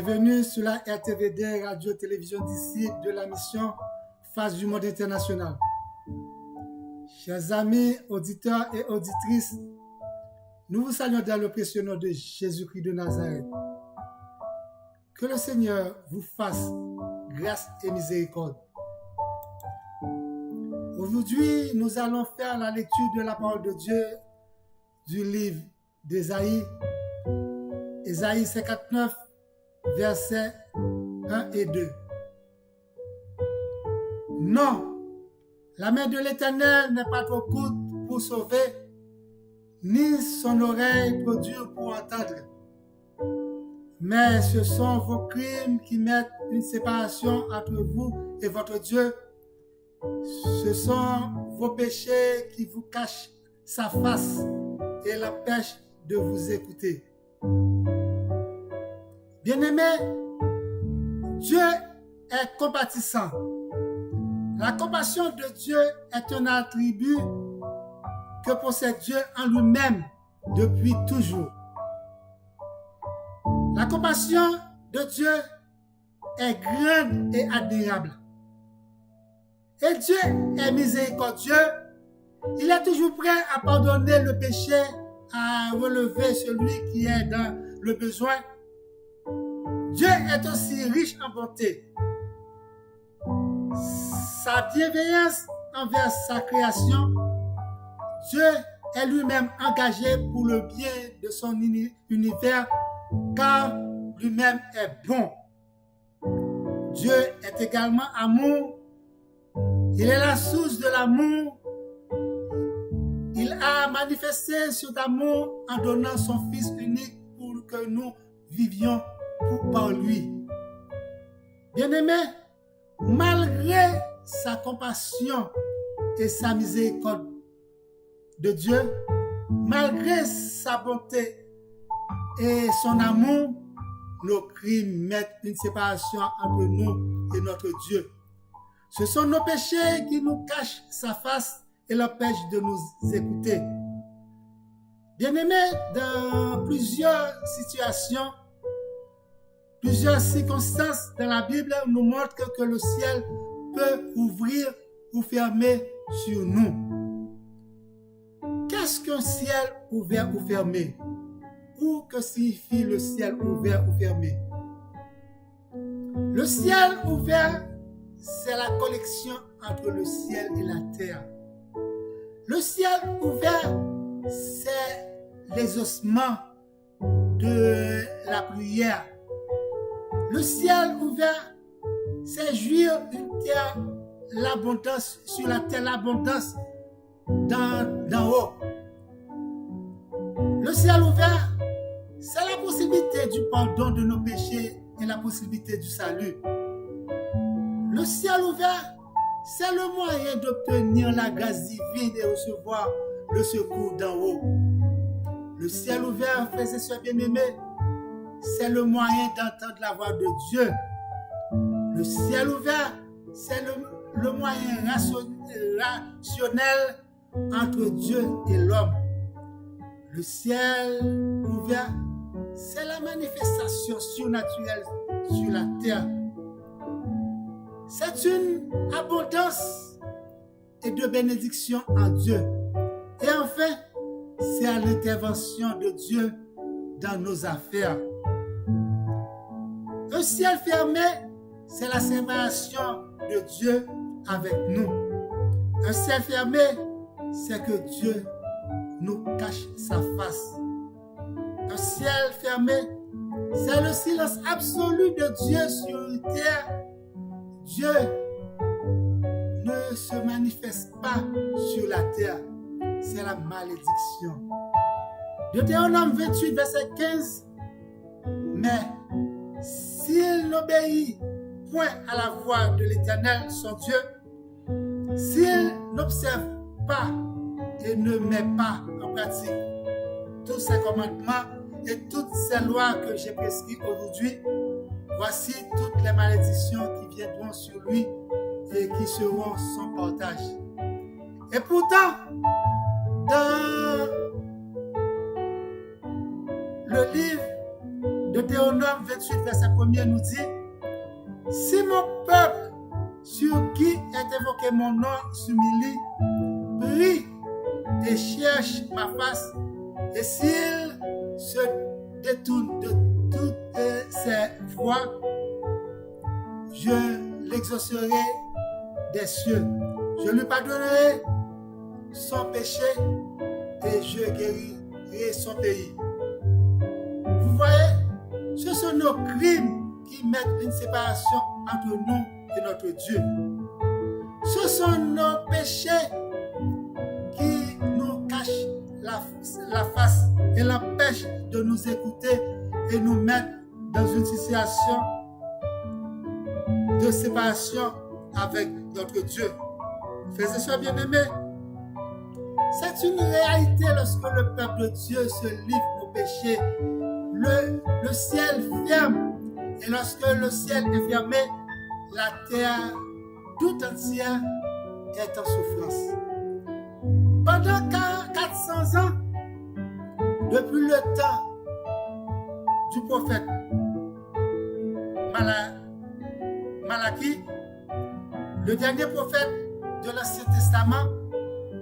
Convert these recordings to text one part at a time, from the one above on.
Bienvenue sur la RTVD, Radio-Télévision disciple de la mission Face du Monde International. Chers amis, auditeurs et auditrices, nous vous saluons dans le précieux nom de Jésus-Christ de Nazareth. Que le Seigneur vous fasse grâce et miséricorde. Aujourd'hui, nous allons faire la lecture de la parole de Dieu du livre d'Ésaïe, Ésaïe 59, versets 1 et 2. Non, la main de l'Éternel n'est pas trop courte pour sauver, ni son oreille trop dure pour entendre. Mais ce sont vos crimes qui mettent une séparation entre vous et votre Dieu. Ce sont vos péchés qui vous cachent sa face et l'empêchent de vous écouter. Bien-aimés, Dieu est compatissant. La compassion de Dieu est un attribut que possède Dieu en lui-même depuis toujours. La compassion de Dieu est grande et admirable. Et Dieu est miséricordieux. Il est toujours prêt à pardonner le péché, à relever celui qui est dans le besoin. Dieu est aussi riche en bonté. Sa bienveillance envers sa création, Dieu est lui-même engagé pour le bien de son univers, car lui-même est bon. Dieu est également amour. Il est la source de l'amour. Il a manifesté cet amour en donnant son Fils unique pour que nous vivions par lui. Bien-aimés, malgré sa compassion et sa miséricorde de Dieu, malgré sa bonté et son amour, nos crimes mettent une séparation entre nous et notre Dieu. Ce sont nos péchés qui nous cachent sa face et l'empêchent de nous écouter. Bien-aimés, dans plusieurs situations, plusieurs circonstances dans la Bible nous montrent que le ciel peut ouvrir ou fermer sur nous. Qu'est-ce qu'un ciel ouvert ou fermé? Ou que signifie le ciel ouvert ou fermé? Le ciel ouvert, c'est la connexion entre le ciel et la terre. Le ciel ouvert, c'est l'exaucement de la prière. Le ciel ouvert, c'est jouir une terre, l'abondance, sur la terre, l'abondance d'en haut. Le ciel ouvert, c'est la possibilité du pardon de nos péchés et la possibilité du salut. Le ciel ouvert, c'est le moyen d'obtenir la grâce divine et recevoir le secours d'en haut. Le ciel ouvert, frères et sœurs bien-aimés, c'est le moyen d'entendre la voix de Dieu. Le ciel ouvert, c'est le moyen rationnel entre Dieu et l'homme. Le ciel ouvert, c'est la manifestation surnaturelle sur la terre. C'est une abondance et de bénédiction en Dieu. Et enfin, c'est à l'intervention de Dieu dans nos affaires. Un ciel fermé, c'est la séparation de Dieu avec nous. Un ciel fermé, c'est que Dieu nous cache sa face. Un ciel fermé, c'est le silence absolu de Dieu sur une terre. Dieu ne se manifeste pas sur la terre. C'est la malédiction. Deutéronome 28, verset 15. Mais s'il n'obéit point à la voix de l'Éternel, son Dieu, s'il n'observe pas et ne met pas en pratique tous ces commandements et toutes ces lois que j'ai prescrites aujourd'hui, voici toutes les malédictions qui viendront sur lui et qui seront son partage. Et pourtant, dans le livre de Deutéronome 28, verset 1 nous dit, si mon peuple sur qui est évoqué mon nom s'humilie, prie et cherche ma face, et s'il se détourne de toutes ses voies, je l'exaucerai des cieux. Je lui pardonnerai son péché et je guérirai son pays. Vous voyez, ce sont nos crimes qui mettent une séparation entre nous et notre Dieu. Ce sont nos péchés qui nous cachent la face et l'empêchent de nous écouter et nous mettre dans une situation de séparation avec notre Dieu. Frères et sœurs bien-aimés, c'est une réalité lorsque le peuple de Dieu se livre au péché. Le ciel ferme, et lorsque le ciel est fermé, la terre tout entière est en souffrance. Pendant 400 ans, depuis le temps du prophète Malachie, le dernier prophète de l'Ancien Testament,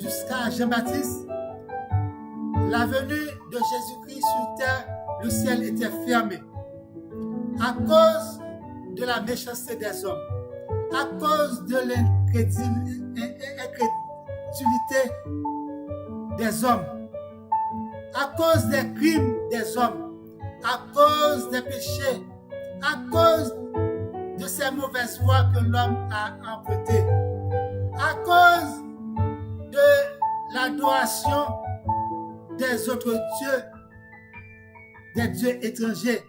jusqu'à Jean-Baptiste, la venue de Jésus-Christ sur terre, le ciel était fermé à cause de la méchanceté des hommes, à cause de l'incrédulité des hommes, à cause des crimes des hommes, à cause des péchés, à cause de ces mauvaises voies que l'homme a empruntées, à cause de l'adoration des autres dieux, des dieux étrangers.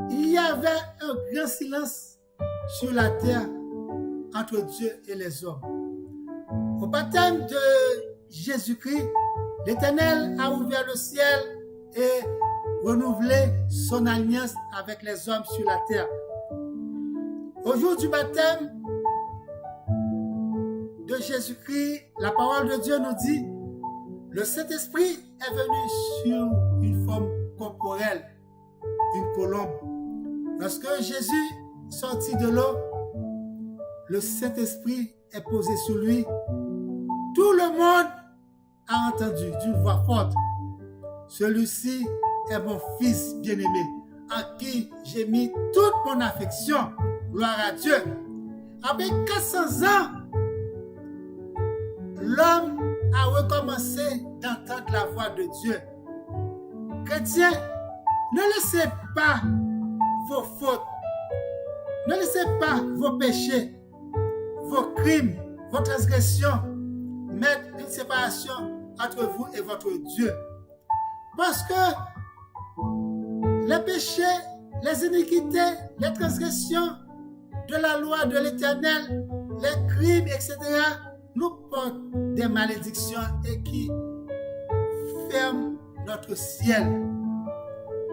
Il y avait un grand silence sur la terre entre Dieu et les hommes. Au baptême de Jésus-Christ, l'Éternel a ouvert le ciel et renouvelé son alliance avec les hommes sur la terre. Au jour du baptême de Jésus-Christ, la parole de Dieu nous dit, le Saint-Esprit est venu sur une forme corporelle, une colombe. Lorsque Jésus sortit de l'eau, le Saint-Esprit est posé sur lui. Tout le monde a entendu d'une voix forte, celui-ci est mon fils bien-aimé, en qui j'ai mis toute mon affection. Gloire à Dieu. Après 400 ans, l'homme a recommencé d'entendre la voix de Dieu. Chrétiens, ne laissez pas vos fautes, ne laissez pas vos péchés, vos crimes, vos transgressions mettre une séparation entre vous et votre Dieu. Parce que les péchés, les iniquités, les transgressions de la loi de l'Éternel, les crimes, etc., nous portent des malédictions et qui ferment notre ciel.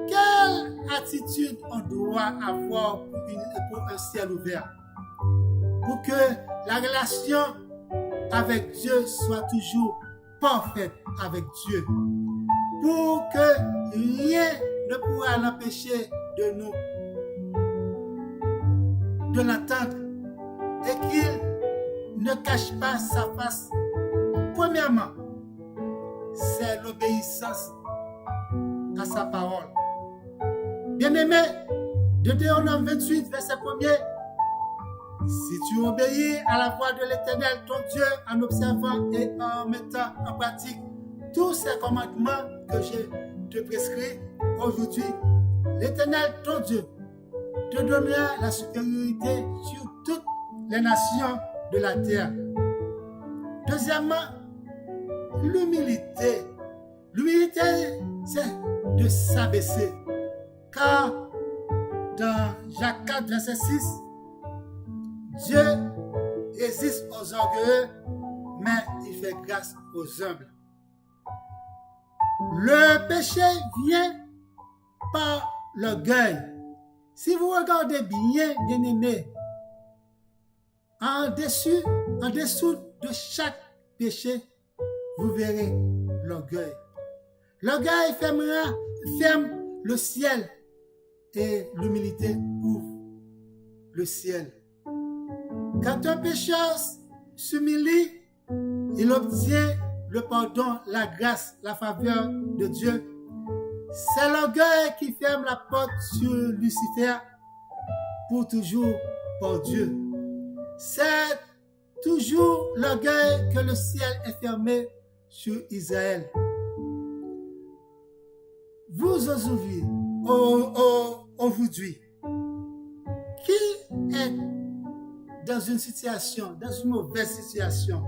Quelle attitude on doit avoir pour un ciel ouvert? Pour que la relation avec Dieu soit toujours parfaite avec Dieu. Pour que rien ne pourra l'empêcher de nous de l'entendre et qu'il ne cache pas sa face. Premièrement, c'est l'obéissance à sa parole. Bien-aimé, Deutéronome 28, verset 1er, si tu obéis à la voix de l'Éternel, ton Dieu, en observant et en mettant en pratique tous ces commandements que je te prescris aujourd'hui, l'Éternel, ton Dieu, te donnera la supériorité sur toutes les nations de la terre. Deuxièmement, l'humilité. L'humilité, c'est de s'abaisser. Car dans Jacques 4, verset 6, Dieu résiste aux orgueilleux, mais il fait grâce aux humbles. Le péché vient par l'orgueil. Si vous regardez bien, bien-aimés, en dessous de chaque péché, vous verrez l'orgueil. L'orgueil ferme le ciel et l'humilité ouvrent le ciel. Quand un pécheur s'humilie, il obtient le pardon, la grâce, la faveur de Dieu. C'est l'orgueil qui ferme la porte sur Lucifer pour toujours par Dieu. C'est toujours l'orgueil que le ciel est fermé sur Israël. Vous aujourd'hui, qui est dans une situation, dans une mauvaise situation,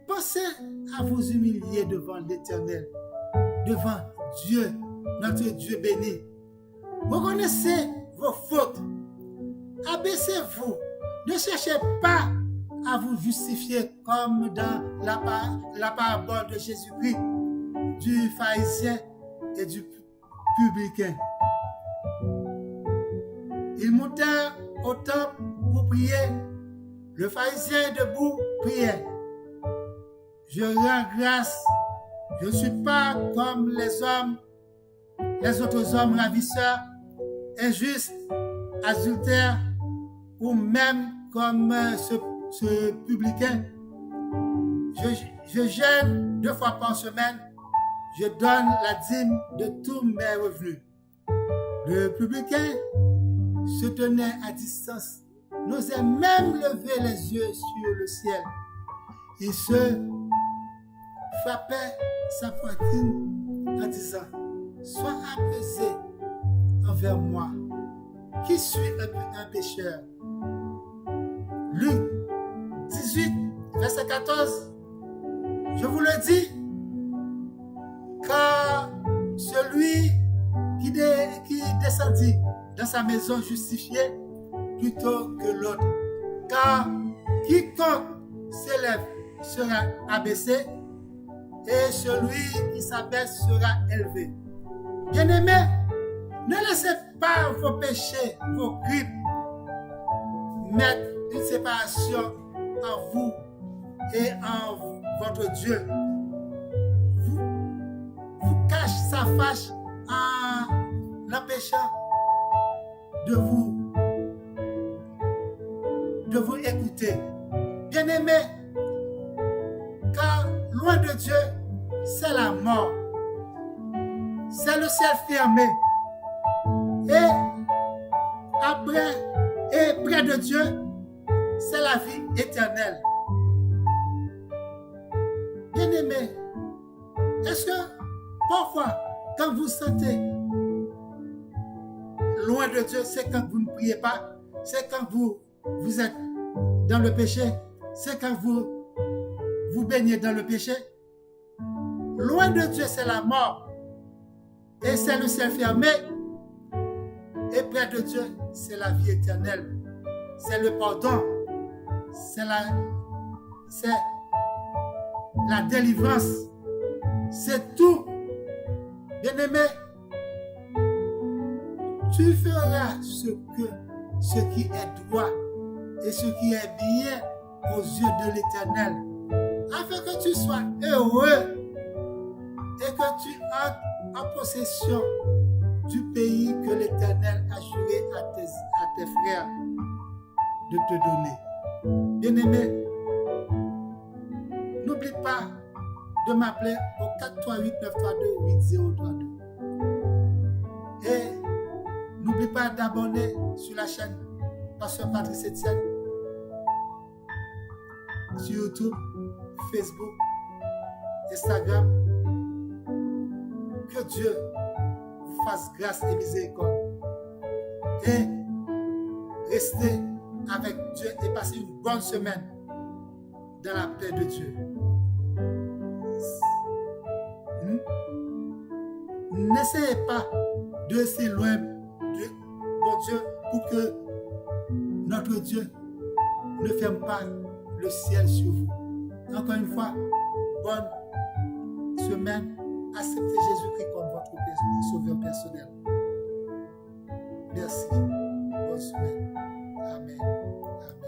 pensez à vous humilier devant l'Éternel, devant Dieu, notre Dieu béni. Reconnaissez vos fautes. Abaissez-vous. Ne cherchez pas à vous justifier comme dans la parabole de Jésus-Christ, du pharisien et du publicain. Ils montèrent au temple pour prier. Le pharisien debout priait. Je rends grâce. Je ne suis pas comme les autres hommes ravisseurs, injustes, adultères, ou même comme ce publicain. Je jeûne 2 fois par semaine. Je donne la dîme de tous mes revenus. Le publicain se tenait à distance, n'osait même lever les yeux sur le ciel. Il se frappait sa poitrine en disant: sois apaisé envers moi, qui suis un pécheur. Luc 18, verset 14. Je vous le dis, car celui qui descendit dans sa maison justifié plutôt que l'autre. Car quiconque s'élève sera abaissé, et celui qui s'abaisse sera élevé. Bien-aimés, ne laissez pas vos péchés, vos crimes, mettre une séparation en vous et en votre Dieu. Vous cache sa fâche en l'empêchant de vous écouter. Bien-aimés, car loin de Dieu, c'est la mort. C'est le ciel fermé. Et près de Dieu, c'est la vie éternelle. Bien-aimés, est-ce que parfois, quand vous sentez loin de Dieu, c'est quand vous ne priez pas, c'est quand vous êtes dans le péché, c'est quand vous baignez dans le péché? Loin de Dieu, c'est la mort. Et c'est le ciel fermé. Et près de Dieu, c'est la vie éternelle. C'est le pardon. C'est la délivrance. C'est tout. Bien-aimé, tu feras ce qui est droit et ce qui est bien aux yeux de l'Éternel, afin que tu sois heureux et que tu entres en possession du pays que l'Éternel a juré à tes frères de te donner. Bien-aimé, n'oublie pas de m'appeler au 438 932 8032. Et n'oublie pas d'abonner sur la chaîne Pasteur Patrice Etienne, sur YouTube, Facebook, Instagram. Que Dieu vous fasse grâce et miséricorde. Et restez avec Dieu et passez une bonne semaine dans la paix de Dieu. N'essayez pas de rester loin de bon Dieu pour que notre Dieu ne ferme pas le ciel sur vous. Encore une fois, bonne semaine. Acceptez Jésus-Christ comme votre sauveur personnel. Merci. Bonne semaine. Amen. Amen.